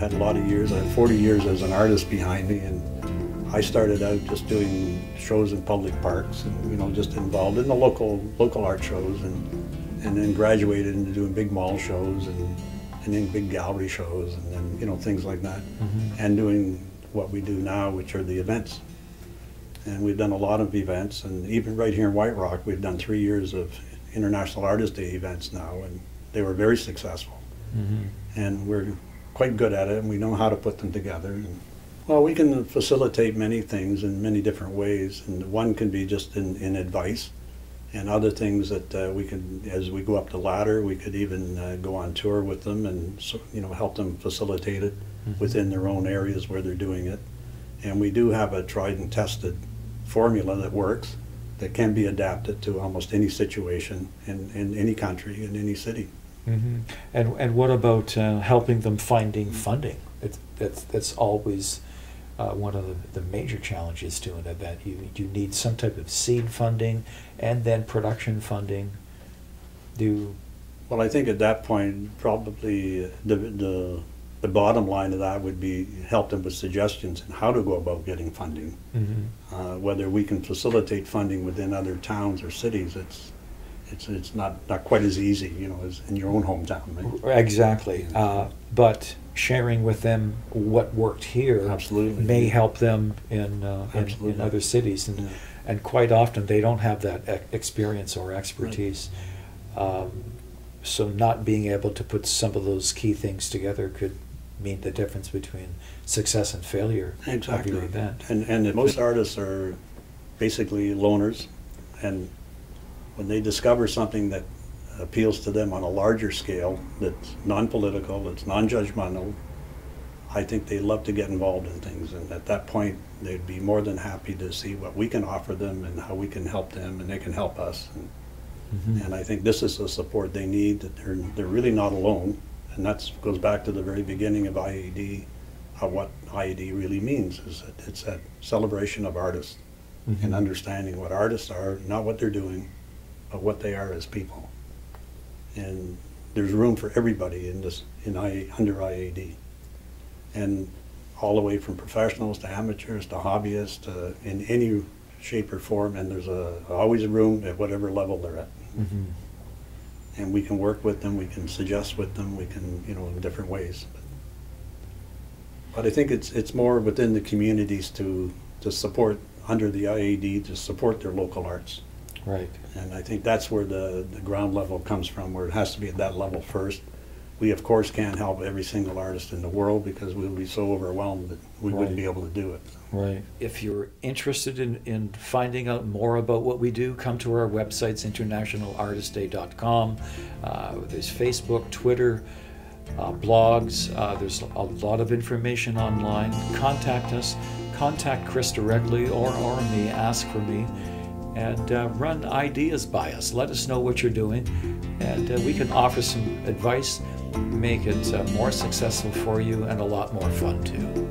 had a lot of years. I have 40 years as an artist behind me, and I started out just doing shows in public parks and, you know, just involved in the local art shows, and then graduated into doing big mall shows and then big gallery shows, and then, you know, things like that. And doing what we do now, which are the events. And we've done a lot of events, and even right here in White Rock, we've done 3 years of International Artist Day events now, and they were very successful. And we're quite good at it, and we know how to put them together. And, well, we can facilitate many things in many different ways, and one can be just in advice, and other things that we can, as we go up the ladder, we could even go on tour with them and, you know, help them facilitate it within their own areas where they're doing it. And we do have a tried and tested formula that works, that can be adapted to almost any situation in any country, in any city. And what about helping them finding funding? That's always one of the major challenges to an event. You need some type of seed funding and then production funding. Well, I think at that point, probably the bottom line of that would be help them with suggestions on how to go about getting funding. Whether we can facilitate funding within other towns or cities, it's not quite as easy, you know, as in your own hometown. Right? Exactly. But sharing with them what worked here may help them in other cities, and quite often they don't have that experience or expertise. So not being able to put some of those key things together could mean the difference between success and failure of your event. And most artists are basically loners, and when they discover something that appeals to them on a larger scale, that's non-political, that's non-judgmental, I think they love to get involved in things, and at that point they'd be more than happy to see what we can offer them and how we can help them, and they can help us. And I think this is the support they need, that they're really not alone. And that goes back to the very beginning of IAD, what IAD really means, is that it's that celebration of artists and understanding what artists are, not what they're doing, but what they are as people. And there's room for everybody in this, under IAD. And all the way from professionals to amateurs to hobbyists, in any shape or form, and there's always a room at whatever level they're at. And we can work with them, we can suggest with them, we can, you know, in different ways. But I think it's more within the communities to support, under the IAD, to support their local arts. Right. And I think that's where the ground level comes from, where it has to be at that level first. We, of course, can't help every single artist in the world because we'll be so overwhelmed that we wouldn't be able to do it. Right. If you're interested in finding out more about what we do, come to our websites, internationalartistday.com. There's Facebook, Twitter, blogs. There's a lot of information online. Contact us. Contact Chris directly or me. Ask for me. And run ideas by us. Let us know what you're doing, and we can offer some advice, make it more successful for you and a lot more fun too.